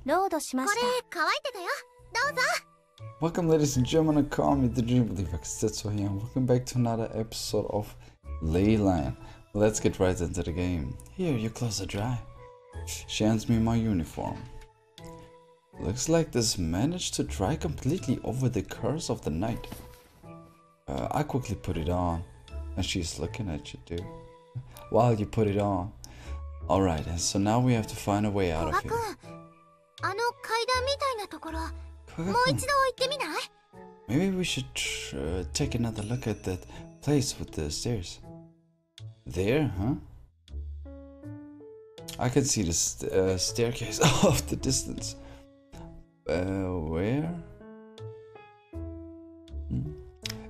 Welcome, ladies and gentlemen, to Call Me the Dream Believer, that's why and welcome back to another episode of Ley-Line. Let's get right into the game. Here, your clothes are dry. She hands me my uniform. Looks like this managed to dry completely over the course of the night. I quickly put it on, and she's looking at you, dude. While you put it on. Alright, and so now we have to find a way out of here. Maybe we should take another look at that place with the stairs. There, huh? I can see the staircase off the distance. Where?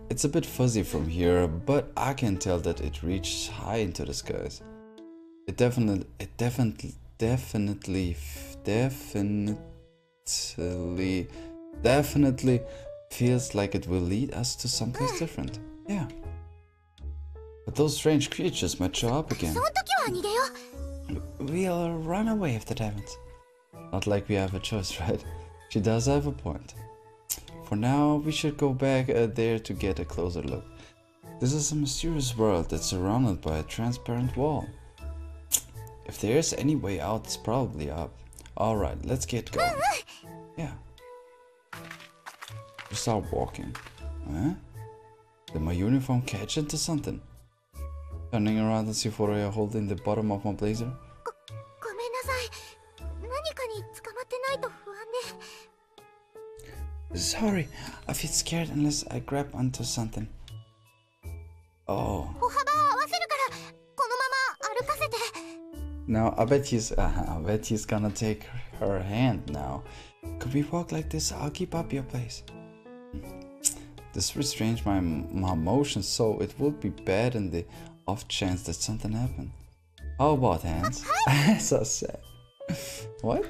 It's a bit fuzzy from here, but I can tell that it reaches high into the skies. It definitely feels like it will lead us to someplace different. Yeah. But those strange creatures might show up again. We'll run away if that happens. Not like we have a choice, right? She does have a point. For now, we should go back there to get a closer look. This is a mysterious world that's surrounded by a transparent wall. If there's any way out, it's probably up. Alright, let's get going. Yeah. We start walking. Huh? Did my uniform catch into something? Turning around and see Furoya holding the bottom of my blazer. Sorry, I feel scared unless I grab onto something. Oh. Now, I bet he's gonna take her hand now. Could we walk like this? I'll keep up your place. This restrains my motions, so it would be bad in the off chance that something happened. How about hands? So sad. What?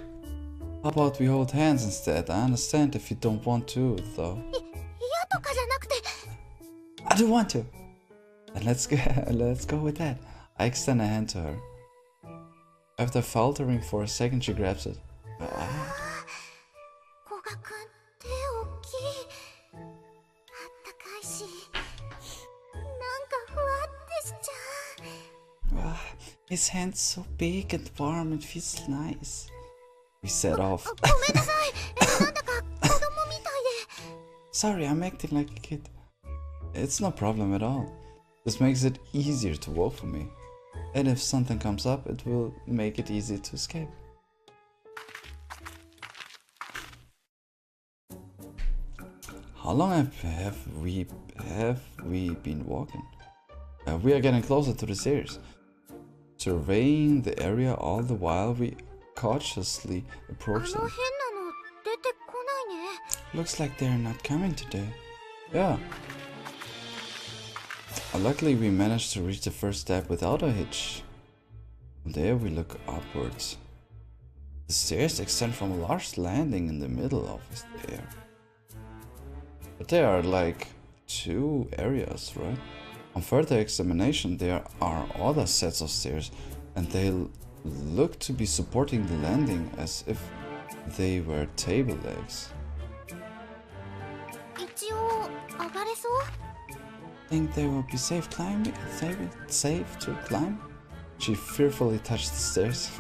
How about we hold hands instead? I understand if you don't want to, though. I don't want to. Then let's go with that. I extend a hand to her. After faltering for a second, she grabs it. His hand's so big and warm, it feels nice. We set off. Sorry, I'm acting like a kid. It's no problem at all. This makes it easier to walk for me. And if something comes up, it will make it easy to escape. How long have we been walking? We are getting closer to the stairs. Surveying the area all the while, we cautiously approach them. Looks like they're not coming today. Yeah. Luckily, we managed to reach the first step without a hitch. From there, we look upwards. The stairs extend from a large landing in the middle of the stair. But there are like two areas, right? On further examination, there are other sets of stairs, and they look to be supporting the landing as if they were table legs. Think they will be safe climbing? Safe to climb? She fearfully touched the stairs.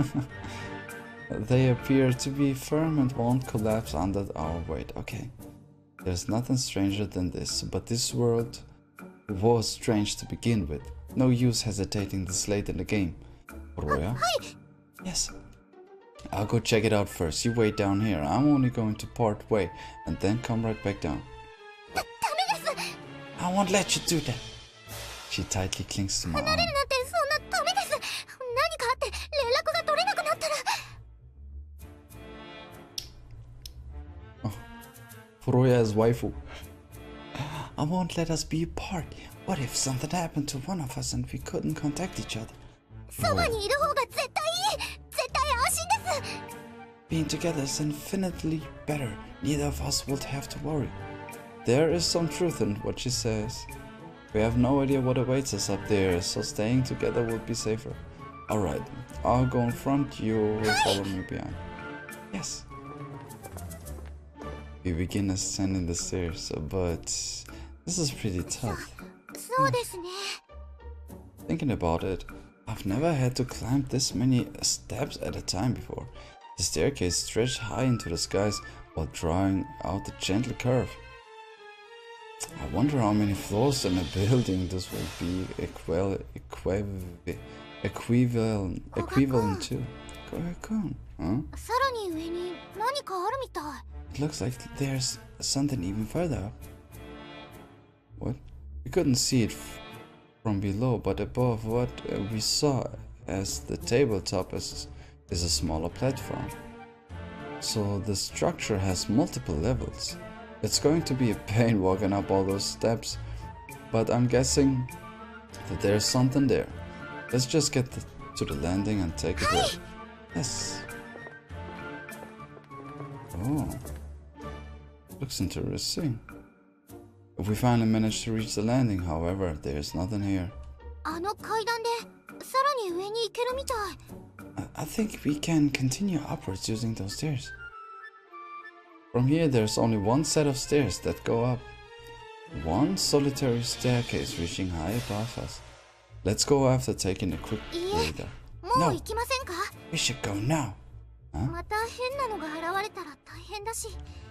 They appear to be firm and won't collapse under our weight. Okay, there's nothing stranger than this, but this world was strange to begin with. No use hesitating this late in the game. Furoya? Yes. I'll go check it out first. You wait down here. I'm only going to part way and then come right back down. I won't let you do that. She tightly clings to my arm. Oh, Furoya is waifu. I won't let us be apart. What if something happened to one of us and we couldn't contact each other? Being together is infinitely better. Neither of us would have to worry. There is some truth in what she says. We have no idea what awaits us up there, so staying together would be safer. Alright, I'll go in front, you will follow me behind. Yes. We begin ascending the stairs, but this is pretty tough. Thinking about it, I've never had to climb this many steps at a time before. The staircase stretched high into the skies while drawing out a gentle curve. I wonder how many floors in a building this will be equivalent to. Huh? It looks like there's something even further up. What? We couldn't see it from below, but above what we saw as the tabletop is a smaller platform. So the structure has multiple levels. It's going to be a pain walking up all those steps, but I'm guessing that there's something there. Let's just get to the landing and take a break. Yes. Oh. Looks interesting. We finally managed to reach the landing, however, there's nothing here. I think we can continue upwards using those stairs. From here, there's only one set of stairs that go up. One solitary staircase reaching high above us. Let's go after taking a quick breather. No! We should go now! Huh?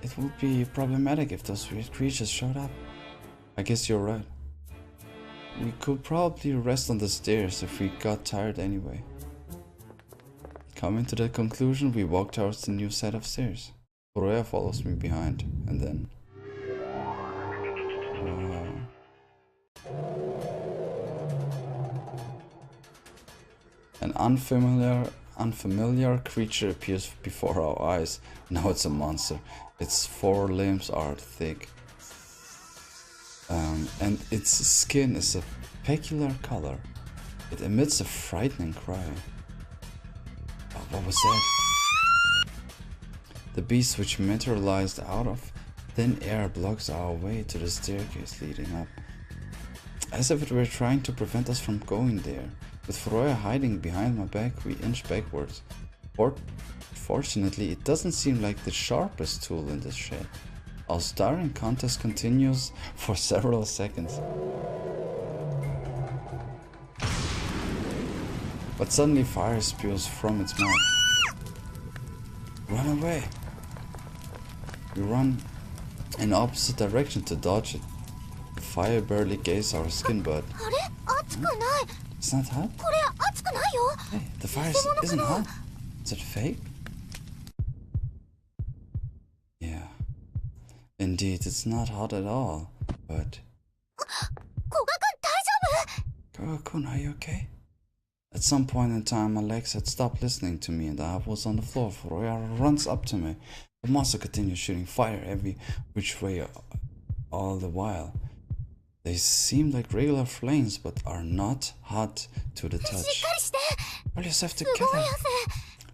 It would be problematic if those weird creatures showed up. I guess you're right. We could probably rest on the stairs if we got tired anyway. Coming to that conclusion, we walk towards the new set of stairs. Furoya follows me behind, and then... An unfamiliar creature appears before our eyes. Now it's a monster. Its forelimbs are thick. And its skin is a peculiar color. It emits a frightening cry. Oh, what was that? The beast which materialized out of thin air blocks our way to the staircase leading up. As if it were trying to prevent us from going there. With Furoya hiding behind my back, we inch backwards. Fortunately, it doesn't seem like the sharpest tool in this shed. Our staring contest continues for several seconds. But suddenly fire spews from its mouth. Run away! We run in opposite direction to dodge it. The fire barely grazes our skin, but... It's not hot? Hey, the fire isn't hot. Is it fake? Yeah. Indeed, it's not hot at all, but... Koga-kun, are you okay? At some point in time, my legs had stopped listening to me and I was on the floor. Furoya runs up to me. The monster continues shooting fire every which way all the while. They seem like regular flames, but are not hot to the touch. Pull yourself together.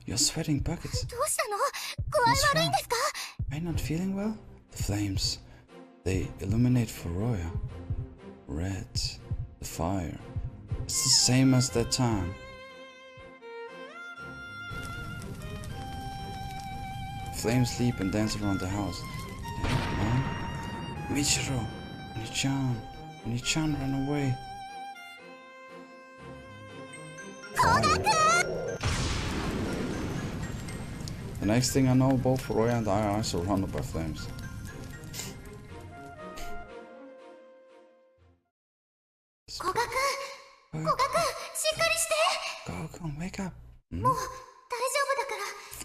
You're sweating buckets. What's wrong? Are you not feeling well? The flames. They illuminate Furoya. Red. The fire. It's the same as that time. Flames leap and dance around the house. Michiro, Oni-chan ran away. The next thing I know, both Furoya and I are surrounded by flames. Koga-kun, wake up.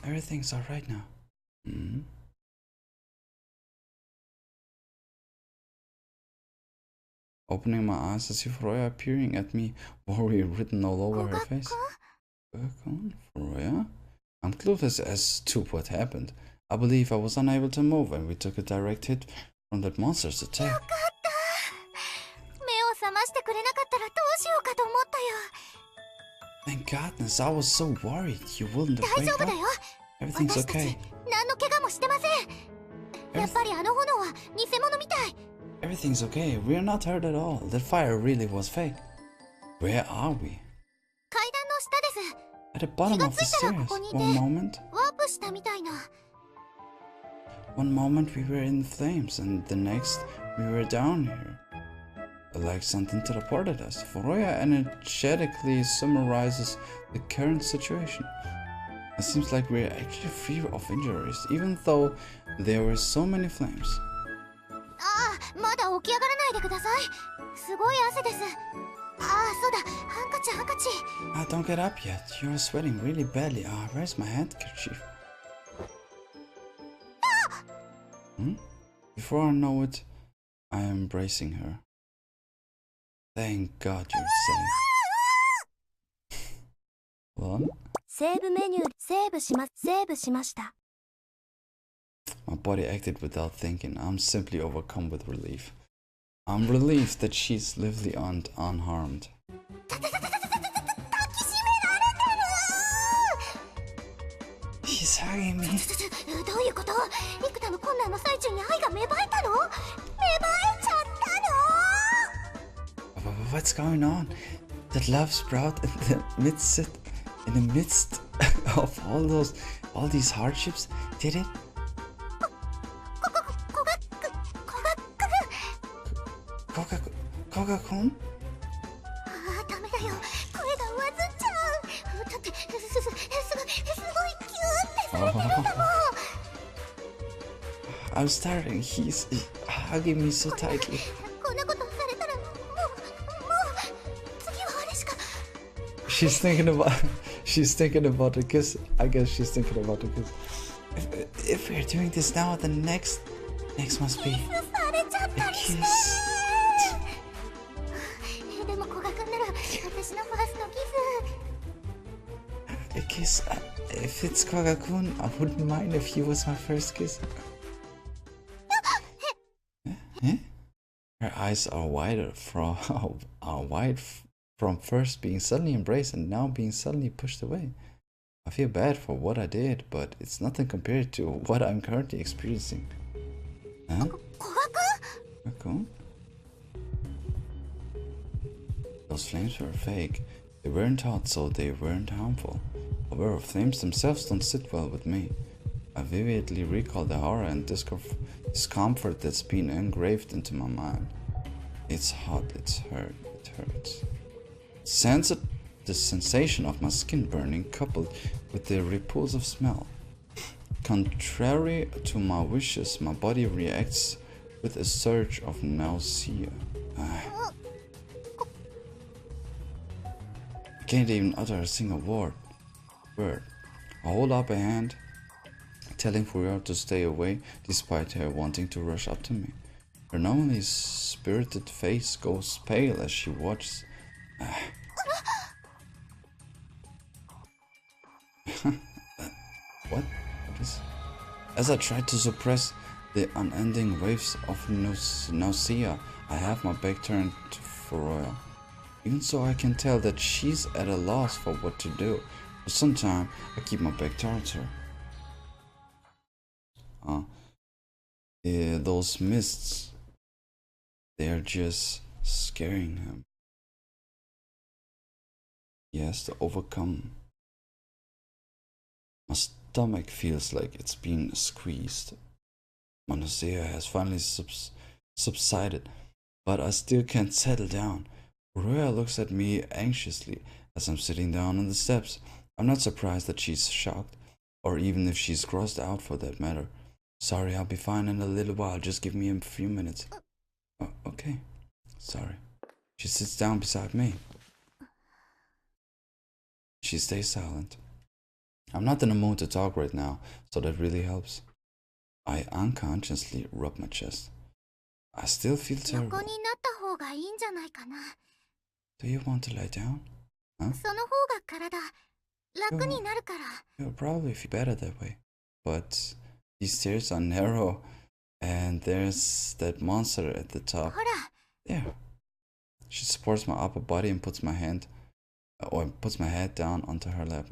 Everything's alright now. Opening my eyes, I see Furoya appearing at me, worry written all over her face. Koga-kun, Furoya? I'm clueless as to what happened. I believe I was unable to move and we took a direct hit from that monster's attack. Thank goodness, I was so worried you wouldn't have waked up. Everything's okay. Everything's okay, we're not hurt at all. That fire really was fake. Where are we? At the bottom of the stairs. One moment. One moment we were in flames, and the next we were down here. Like something teleported us. Furoya energetically summarizes the current situation. It seems like we're actually free of injuries, even though there were so many flames. Don't get up yet. You're sweating really badly. Where's my handkerchief? Before I know it, I am embracing her. Thank God you're safe. What? My body acted without thinking. I'm simply overcome with relief. I'm relieved that she's lively and unharmed. He's hugging me. What's going on? That love sprout in the midst of all these hardships, did it? Koga-kun? I'm starting. He's hugging me so tightly. She's thinking about a kiss. I guess she's thinking about a kiss. If we're doing this now, the next must be a kiss. A kiss. If it's Koga-kun, I wouldn't mind if he was my first kiss. Eh? Her eyes are wide from first being suddenly embraced and now being suddenly pushed away. I feel bad for what I did, but it's nothing compared to what I'm currently experiencing. Huh? Koga-kun? Those flames were fake. They weren't hot, so they weren't harmful. However, flames themselves don't sit well with me. I vividly recall the horror and discomfort that's been engraved into my mind. It's hot, it hurts. The sensation of my skin burning coupled with the repulsive smell. Contrary to my wishes, my body reacts with a surge of nausea. I can't even utter a single word. I hold up a hand, telling Furoya to stay away, despite her wanting to rush up to me. Her normally spirited face goes pale as she watches. What? As I try to suppress the unending waves of nausea, I have my back turned to Furoya. Even so, I can tell that she's at a loss for what to do. For some time, I keep my back towards her. Those mists, they're just scaring him. He has to overcome. My stomach feels like it's been squeezed. My nausea has finally subsided, but I still can't settle down. Furoya looks at me anxiously as I'm sitting down on the steps. I'm not surprised that she's shocked, or even if she's grossed out for that matter. Sorry, I'll be fine in a little while. Just give me a few minutes. Oh, okay. Sorry. She sits down beside me. She stays silent. I'm not in the mood to talk right now, so that really helps. I unconsciously rub my chest. I still feel terrible. Do you want to lie down? Huh? You'll probably feel better that way. But these stairs are narrow, and there's that monster at the top. There. She supports my upper body and puts my head down onto her lap.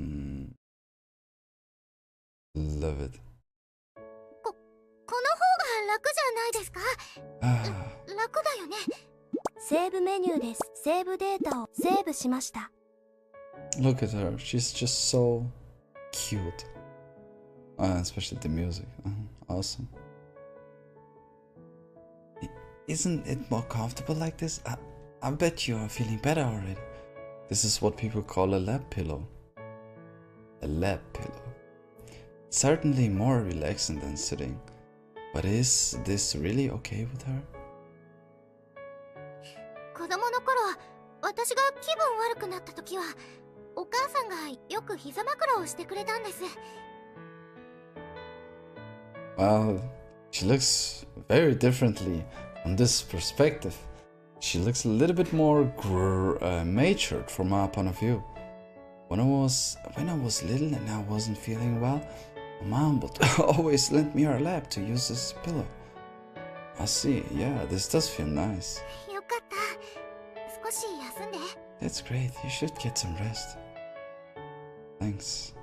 Love it. Look at her, she's just so cute. Especially the music. Awesome. Isn't it more comfortable like this? I bet you are feeling better already. This is what people call a lap pillow. A lap pillow. Certainly more relaxing than sitting. But is this really okay with her? 子供の頃、私が気分悪くなった時は、お母さんがよく膝枕をしてくれたんです。Well, she looks very differently from this perspective. She looks a little bit more matured from our point of view. When I was little and I wasn't feeling well, my mom would always lend me her lap to use as a pillow. I see, yeah, this does feel nice. よかった。少し休んで。That's great, you should get some rest. Thanks.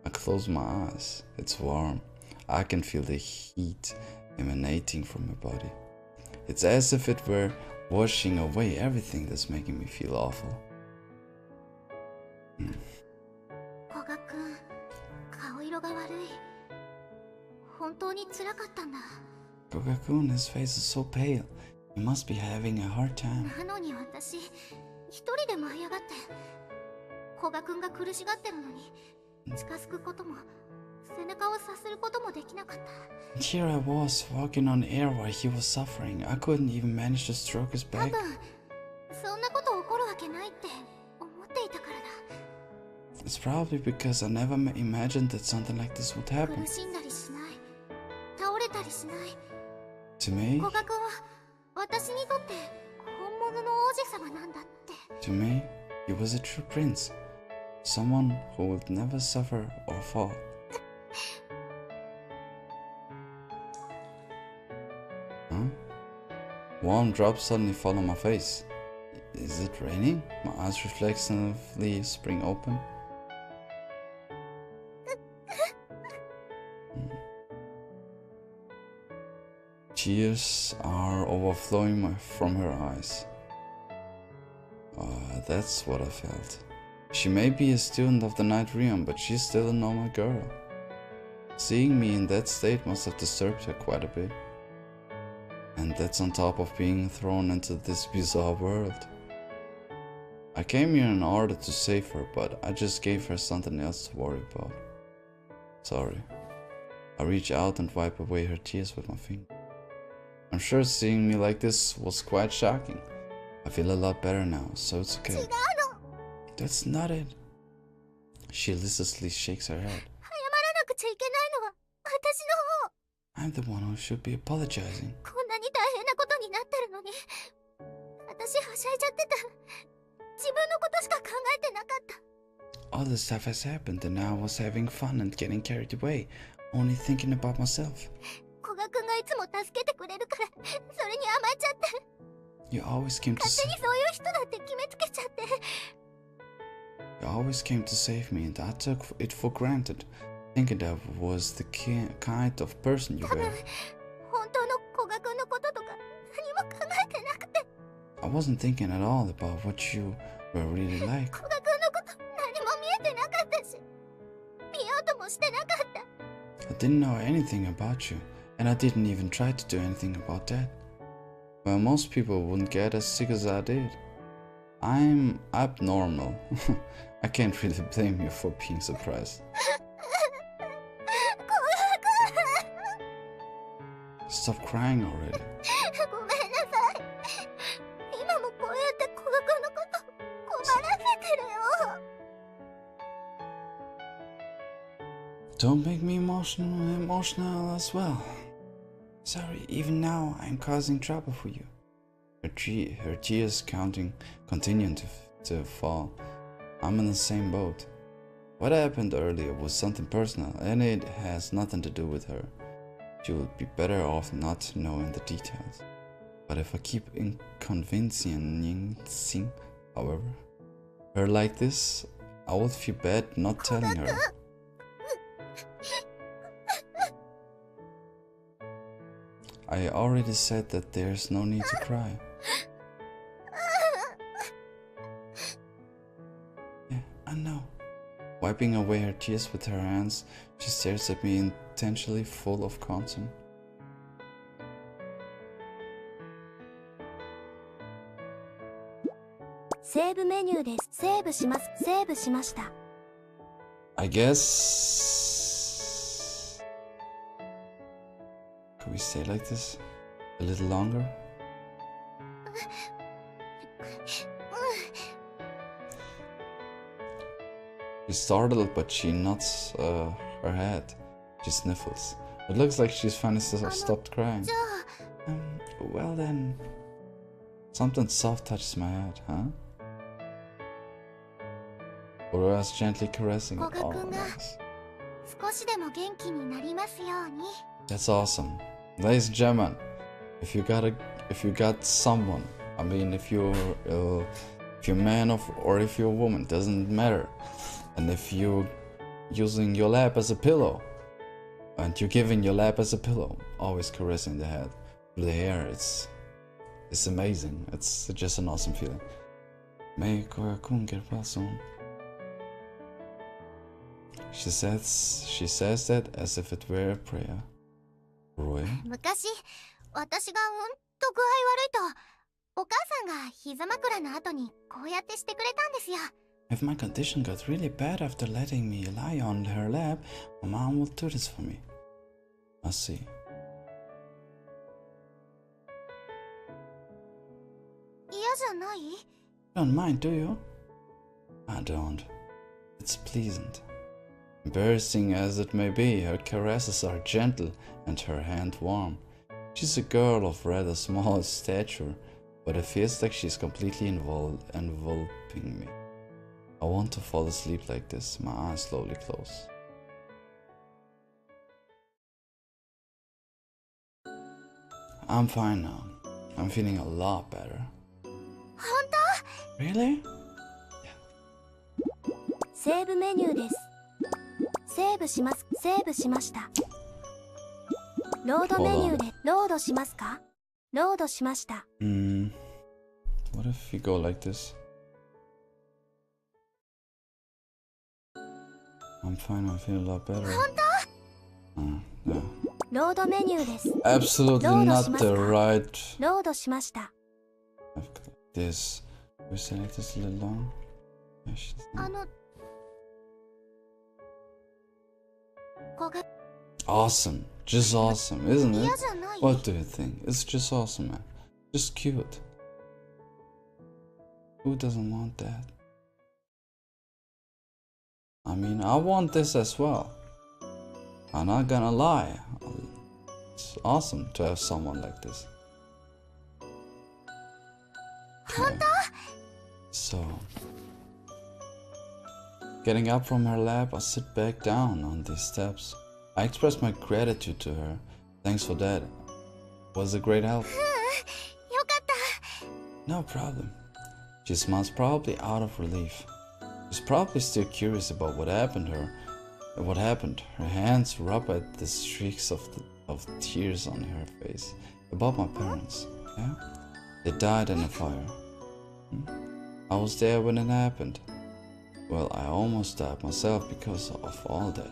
I close my eyes. It's warm. I can feel the heat emanating from my body. It's as if it were washing away everything that's making me feel awful. 古賀くん、顔色が悪い。本当に辛かったんだ。Koga-kun, his face is so pale. He must be having a hard time. なのに私、一人で舞い上がって、古賀くんが苦しがってるのに、近づくことも、背中をさすることもできなかった。Here I was, walking on air while he was suffering. I couldn't even manage to stroke his 多 back. 分、そんなこと起こるわけないって思っていたからだ。It's probably because I never imagined that something like this would happen. 苦しんだりしない。倒れたりしない。To me, 古賀くんは、私にとって本物の王子様なんだって。to me, he was a true prince. Someone who would never suffer or fall. Huh? Warm drops suddenly fall on my face. Is it raining? My eyes reflexively spring open. Tears are overflowing from her eyes. That's what I felt. She may be a student of the Night Realm, but she's still a normal girl. Seeing me in that state must have disturbed her quite a bit. And that's on top of being thrown into this bizarre world. I came here in order to save her, but I just gave her something else to worry about. Sorry. I reach out and wipe away her tears with my finger. I'm sure seeing me like this was quite shocking. I feel a lot better now, so it's okay. That's not it. She listlessly shakes her head. I'm the one who should be apologizing. All this stuff has happened and I was having fun and getting carried away, only thinking about myself. You always came to save me and I took it for granted, thinking that was the kind of person you were. I wasn't thinking at all about what you were really like. I didn't know anything about you, and I didn't even try to do anything about that. Well, most people wouldn't get as sick as I did. I'm abnormal. I can't really blame you for being surprised. Stop crying already. Don't make me emotional as well. Sorry, even now I'm causing trouble for you. Her tears continue to fall. I'm in the same boat. What happened earlier was something personal, and it has nothing to do with her. She would be better off not knowing the details. But if I keep inconveniencing, however, her like this, I would feel bad not telling her. I already said that there's no need to cry. Yeah, I know. Wiping away her tears with her hands, she stares at me intensely, full of concern. セーブメニューです。セーブします。セーブしました。I guess... Can we stay like this? A little longer? She's startled, but she nods her head. She sniffles. It looks like she's finally stopped crying. Well then... Something soft touches my head, huh? Furoya's gently caressing it. Oh, nice. That's awesome. Ladies and gentlemen, if you got someone, I mean if you're a man or if you're a woman, doesn't matter. And if you're using your lap as a pillow, and you're giving your lap as a pillow, always caressing the head, the hair, it's amazing. It's just an awesome feeling. May Koya-kun get well soon. She says that as if it were a prayer. Roy? 昔、私が具合悪いと、お母さんが膝枕の後にこうやってしてくれたんですよ。If my condition got really bad after letting me lie on her lap, my mom will do this for me. I see. You don't mind, do you? I don't. It's pleasant. Embarrassing as it may be, her caresses are gentle and her hand warm. She's a girl of rather small stature, but it feels like she's completely enveloping me. I want to fall asleep like this, my eyes slowly close. I'm fine now. I'm feeling a lot better. Really? Yeah. セーブメニューです。セーブします。セーブしました。ロードメニューでロードしますか？ロードしました。What if you go like this? I'm fine, I feel a lot better. 本当？Yeah. ロードメニューです。Absolutely not the right. ロードしました。I've got this. We select this a little long. Awesome. Just awesome, isn't it? What do you think? It's just awesome, man. Just cute. Who doesn't want that? I mean, I want this as well. I'm not gonna lie. It's awesome to have someone like this. Okay. So, getting up from her lap, I sit back down on these steps. I express my gratitude to her. Thanks for that. It was a great help. No problem. She smiles, probably out of relief. She's probably still curious about what happened to her. What happened? Her hands rub at the streaks of tears on her face. About my parents. Yeah? They died in a fire. I was there when it happened. Well, I almost died myself because of all that.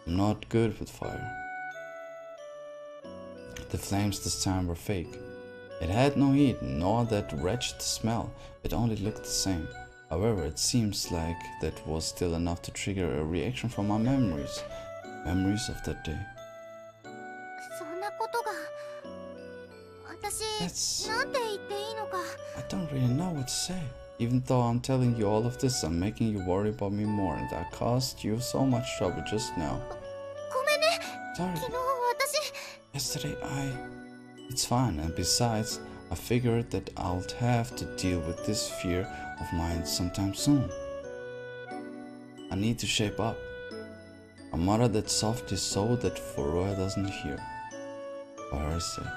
I'm not good with fire. The flames this time were fake. It had no heat, nor that wretched smell. It only looked the same. However, it seems like that was still enough to trigger a reaction from my memories. Memories of that day. I don't really know what to say. Even though I'm telling you all of this, I'm making you worry about me more, and I caused you so much trouble just now. Sorry. Yesterday It's fine, and besides, I figured that I'll have to deal with this fear of mine sometime soon. I need to shape up. I muttered that softly so that Furoya doesn't hear. For her sake.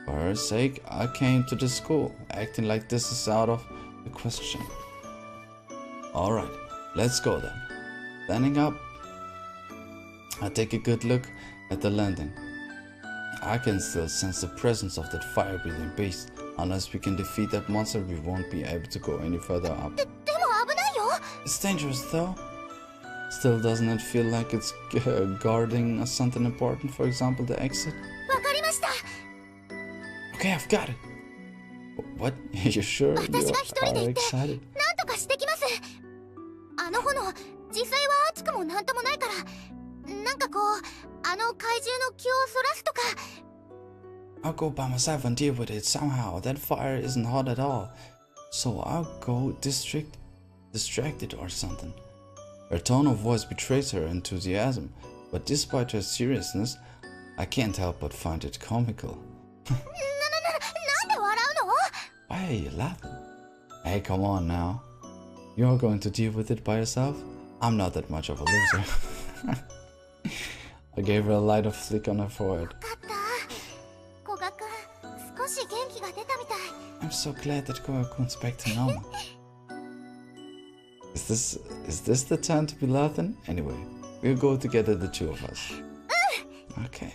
For her sake, I came to the school. Acting like this is out of the question. Alright, let's go then. Standing up, I take a good look at the landing. I can still sense the presence of that fire-breathing beast. Unless we can defeat that monster, we won't be able to go any further up. It's dangerous though. Still, doesn't it feel like it's guarding something important, for example the exit? Okay, I've got it. What? You sure you are excited? なんとかしてきます。あの炎、実際は熱くもなんともないから、なんかこう、あの怪獣の気をそらすとか。I'll go by myself and deal with it somehow. That fire isn't hot at all. So I'll go distracted or something. Her tone of voice betrays her enthusiasm, but despite her seriousness, I can't help but find it comical. Why are you laughing? Hey, come on now. You're going to deal with it by yourself? I'm not that much of a loser. I gave her a light flick on her forehead. I'm so glad that Koga-kun's back to normal. Is this the time to be laughing? Anyway, we'll go together, the two of us. Okay.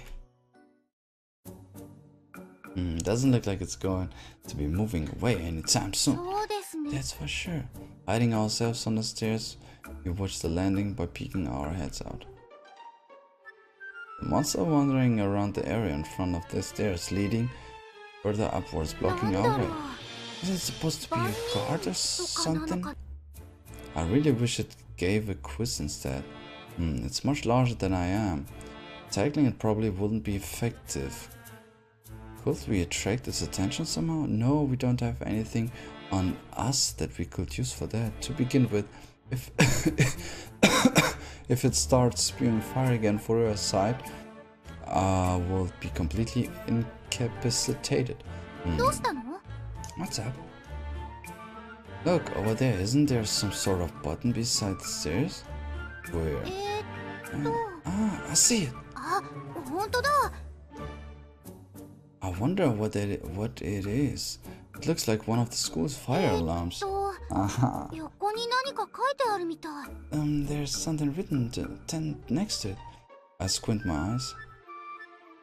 Doesn't look like it's going to be moving away anytime soon. That's for sure. Hiding ourselves on the stairs, we watch the landing by peeking our heads out. The monster wandering around the area in front of the stairs leading further upwards, blocking our way. Is it supposed to be a guard or something? I really wish it gave a quiz instead. It's much larger than I am. Tackling it probably wouldn't be effective. Could we attract its attention somehow? No, we don't have anything on us that we could use for that. To begin with, if if it starts spewing fire again for our side, we'll be completely incapacitated. What's up? Look, over there, isn't there some sort of button beside the stairs? Where? I see it. I wonder what it is. It looks like one of the school's fire alarms. There's something written next to it. I squint my eyes.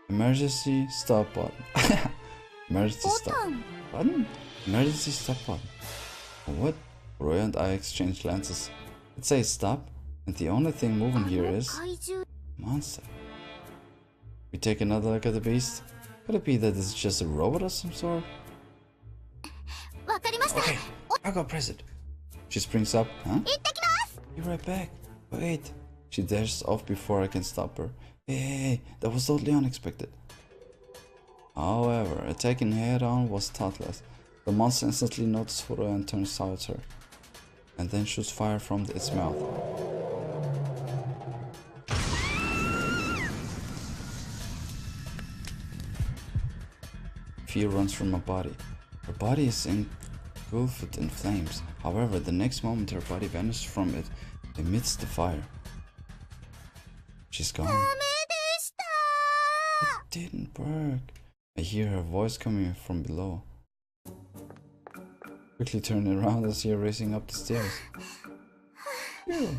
Emergency stop button. Emergency stop button? Emergency stop button. What? Furoya and I exchange glances. It says stop, and the only thing moving here is monster. We take another look at the beast. Could it be that it's just a robot of some sort? Okay, I'll go press it. She springs up. Huh? Be right back. Wait. She dashes off before I can stop her. Hey, that was totally unexpected. However, attacking head-on was thoughtless. The monster instantly notices Furoya and turns towards her, and then shoots fire from its mouth. Fear runs from her body. Her body is engulfed in flames. However, the next moment her body vanishes from it amidst the fire. She's gone. It didn't work. I hear her voice coming from below. Quickly turning around, I see her racing up the stairs. Ew.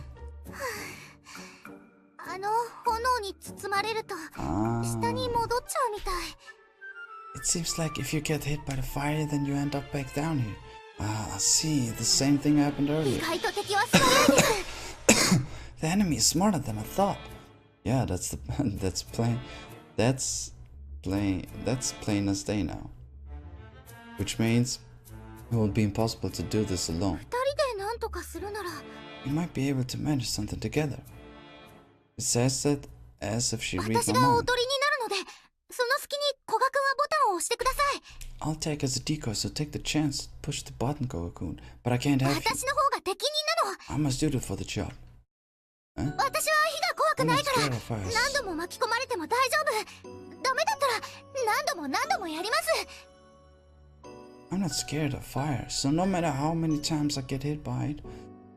It seems like if you get hit by the fire, then you end up back down here. I see. The same thing happened earlier. The enemy is smarter than I thought. Yeah, that's plain as day now. Which means it will be impossible to do this alone. We might be able to manage something together. It says that as if she reads my mind. I'll take as a decoy, so take the chance to push the button, Koga-kun. But I can't have you. I must do it for the job. Huh? I'm not scared of fires. I'm not scared of fire, so no matter how many times I get hit by it,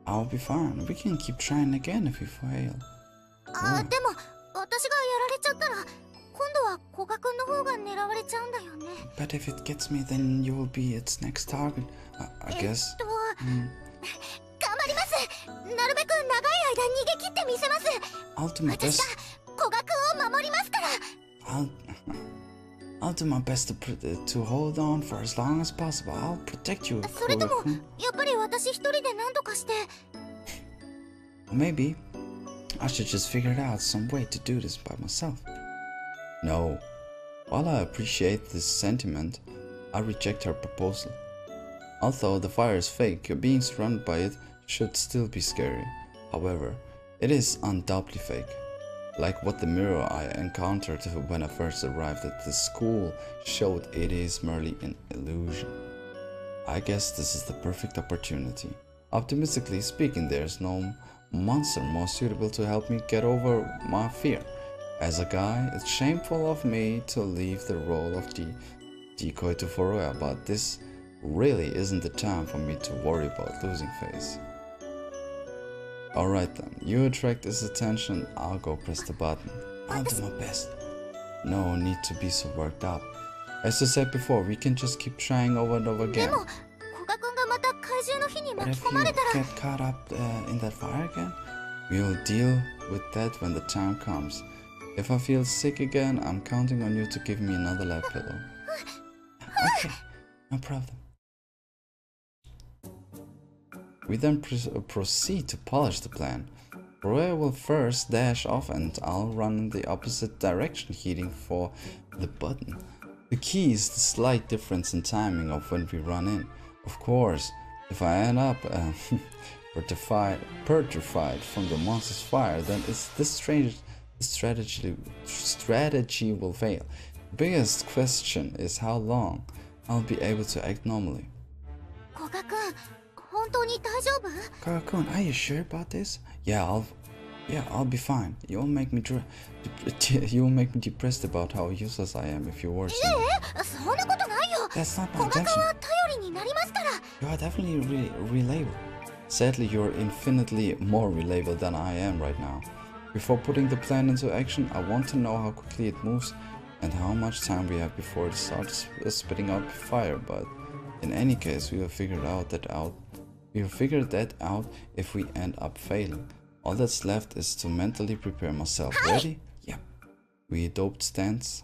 I'll be fine. We can keep trying again if we fail. Oh. But if it gets me, then you will be its next target, I guess. I'll do my best. I'll do my best to hold on for as long as possible. I'll protect you, Koga-kun. Maybe I should just figure out some way to do this by myself. No. While I appreciate this sentiment, I reject her proposal. Although the fire is fake, being surrounded by it should still be scary. However, it is undoubtedly fake. Like what the mirror I encountered when I first arrived at the school showed, it is merely an illusion. I guess this is the perfect opportunity. Optimistically speaking, there's no monster more suitable to help me get over my fear. As a guy, it's shameful of me to leave the role of the decoy to Furoya, but this really isn't the time for me to worry about losing face. Alright then, you attract his attention, I'll go press the button. I'll do my best. No need to be so worked up. As I said before, we can just keep trying over and over again. But if you get caught up in that fire again, we'll deal with that when the time comes. If I feel sick again, I'm counting on you to give me another lap pillow. Okay, no problem. We then proceed to polish the plan. Furoya will first dash off and I'll run in the opposite direction, heading for the button. The key is the slight difference in timing of when we run in. Of course, if I end up petrified from the monster's fire, then this strategy will fail. The biggest question is how long I'll be able to act normally. Koga-kun, are you sure about this? Yeah, I'll be fine. You'll make me depressed about how useless I am if you worsen. That's not my intention. You are definitely reliable. Sadly, you're infinitely more reliable than I am right now. Before putting the plan into action, I want to know how quickly it moves and how much time we have before it starts spitting out fire, but in any case, we will figure that out if we end up failing. All that's left is to mentally prepare myself. Ready? Yep. We adopt stances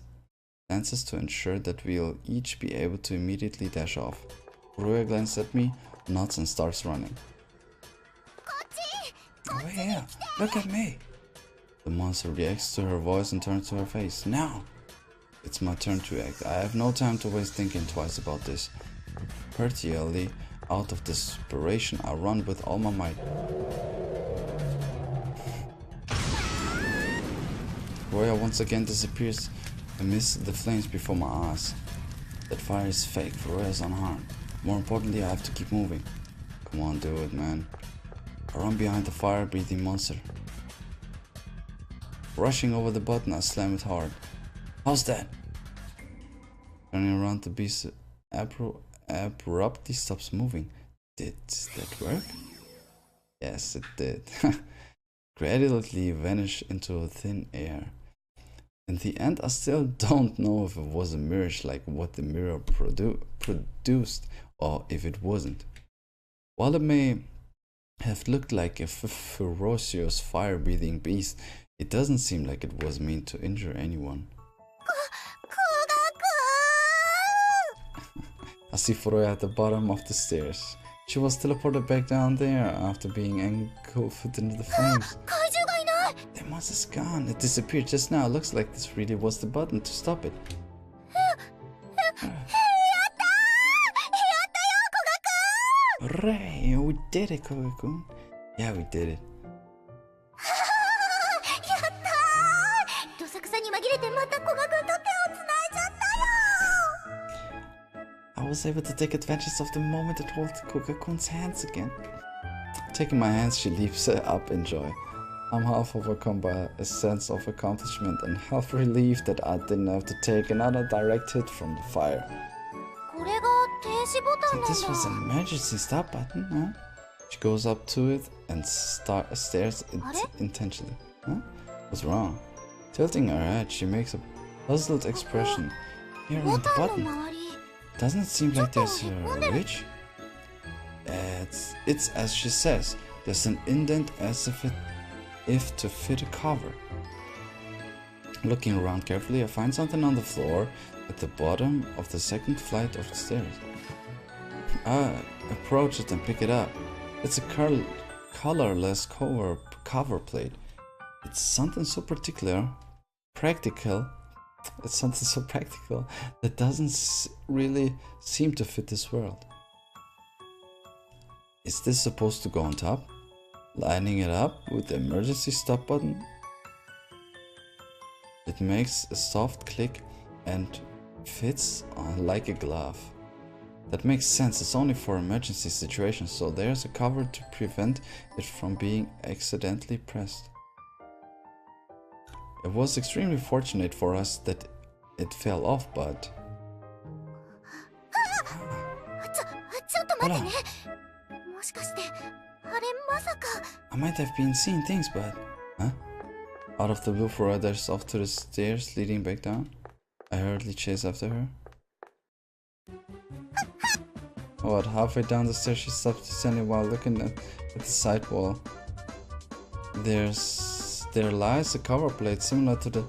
to ensure that we'll each be able to immediately dash off. Furoya glances at me, nods and starts running. Oh yeah, look at me! The monster reacts to her voice and turns to her face. Now! It's my turn to act. I have no time to waste thinking twice about this. Partially out of desperation, I run with all my might. Furoya once again disappears amidst the flames before my eyes. That fire is fake. Furoya is unharmed. More importantly, I have to keep moving. Come on, do it, man. I run behind the fire-breathing monster. Rushing over the button, I slam it hard. How's that? Turning around, the beast abruptly stops moving. Did that work? Yes, it did. Gradually vanish into thin air. In the end, I still don't know if it was a mirage like what the mirror produced or if it wasn't. While it may have looked like a ferocious fire-breathing beast, it doesn't seem like it was meant to injure anyone. I see Furoya at the bottom of the stairs. She was teleported back down there after being engulfed into the flames. The monster's gone. It disappeared just now. Looks like this really was the button to stop it. Hooray! We did it, Koga-kun. Yeah, we did it. I was able to take advantage of the moment and hold Koga-kun's hands again. Taking my hands, she leaps up in joy. I'm half overcome by a sense of accomplishment and half relieved that I didn't have to take another direct hit from the fire. So this was an emergency stop button, huh? She goes up to it and stares intensely. Huh? What's wrong? Tilting her head, she makes a puzzled expression. Here on the button. Doesn't it seem like there's a ridge? It's as she says. There's an indent as if to fit a cover. Looking around carefully, I find something on the floor at the bottom of the second flight of the stairs. I approach it and pick it up. It's a colorless cover plate. It's something so practical. It's something so practical that doesn't really seem to fit this world. Is this supposed to go on top? Lining it up with the emergency stop button? It makes a soft click and fits on like a glove. That makes sense, it's only for emergency situations, so there's a cover to prevent it from being accidentally pressed. It was extremely fortunate for us that it fell off, but... Hold on. I might have been seeing things, but... Huh? Out of the blue, Furoya dashes off to the stairs leading back down. I hurriedly chase after her. What, halfway down the stairs she stops descending while looking at the side wall. There lies a cover plate similar to the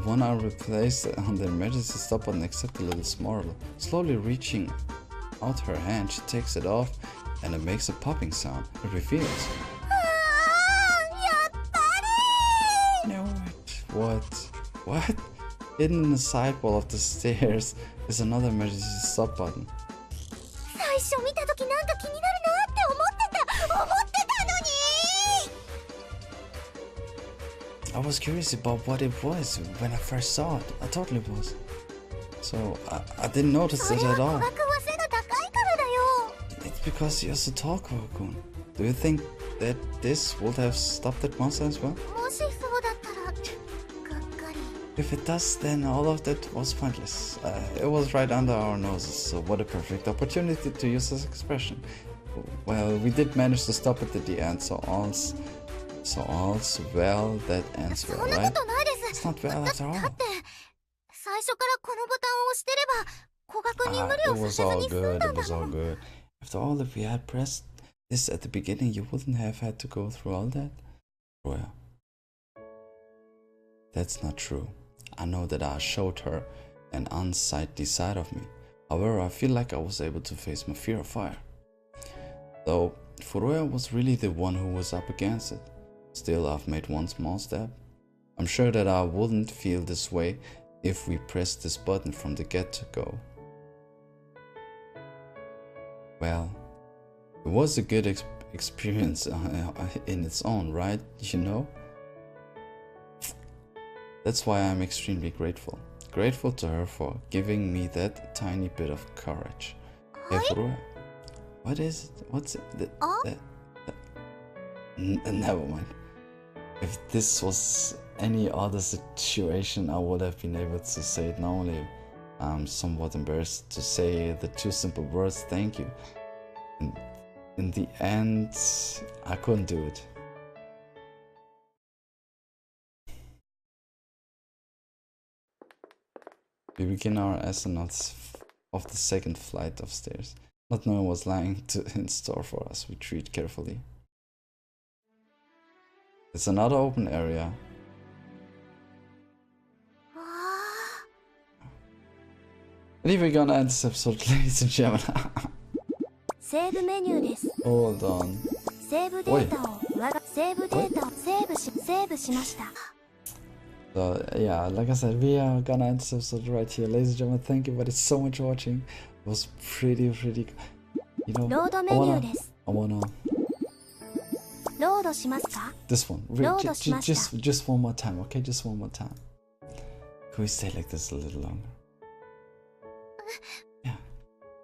one I replaced on the emergency stop button, except a little smaller. Slowly reaching out her hand, she takes it off and it makes a popping sound. It reveals. No, what? Hidden in the side wall of the stairs is another emergency stop button. I was curious about what it was when I first saw it. I totally was. So I didn't notice it at all. It's because you're so tall, Kuro-kun. Do you think that this would have stopped that monster as well? If it does, then all of that was pointless. It was right under our noses, so what a perfect opportunity to use this expression. Well, we did manage to stop it at the end, so all's well that ends well, right? It's not well after all. It was all good. After all, if we had pressed this at the beginning, you wouldn't have had to go through all that. Well, that's not true. I know that I showed her an unsightly side of me. However, I feel like I was able to face my fear of fire. Though Furoya was really the one who was up against it. Still, I've made one small step. I'm sure that I wouldn't feel this way if we pressed this button from the get-go. Well, it was a good experience in its own right, you know? That's why I'm extremely grateful. Grateful to her for giving me that tiny bit of courage. Hey Furoya, what is it? What's it? Never mind. If this was any other situation, I would have been able to say it normally. I'm somewhat embarrassed to say the two simple words, thank you. In the end, I couldn't do it. We begin our astronaut of the second flight of stairs. Not knowing what's lying in store for us, we tread carefully. It's another open area. I believe we're gonna end this episode, ladies and gentlemen. Hold on. Wait. So yeah, like I said, we are gonna end this episode right here, ladies and gentlemen. Thank you, but it's so much watching. It was pretty, you know. I wanna. This one, just one more time, okay? Just one more time. Can we stay like this a little longer? Yeah.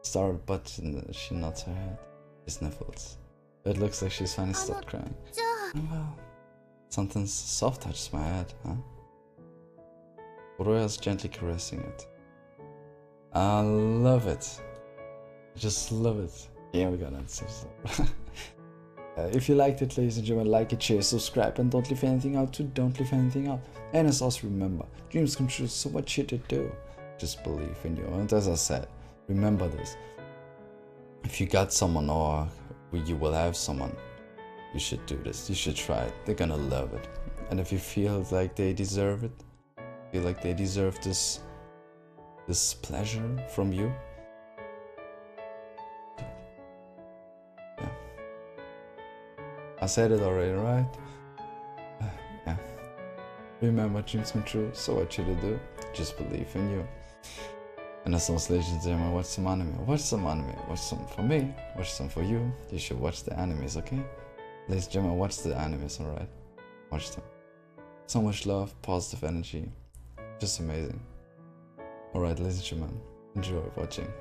Start, but she nods her head. She sniffles. It looks like she's finally stopped crying. Oh, well, something soft touches my head, huh? Furoya's gently caressing it. I love it. I just love it. Yeah, we got that. If you liked it, ladies and gentlemen, like it, share, subscribe, and don't leave anything out too. Don't leave anything out. And as also remember, dreams come true, so what should you do? Just believe in you. And as I said, remember this. If you got someone or you will have someone, you should do this. You should try it. They're gonna love it. And if you feel like they deserve it, feel like they deserve this pleasure from you, yeah. I said it already, right? Yeah. Remember, dreams come true, so what should you do? Just believe in you. And as always, ladies and gentlemen, watch some anime. Watch some anime. Watch some for me. Watch some for you. You should watch the animes, okay? Ladies and gentlemen, watch the animes, alright? Watch them. So much love, positive energy. Just amazing. Alright, ladies and gentlemen, enjoy watching.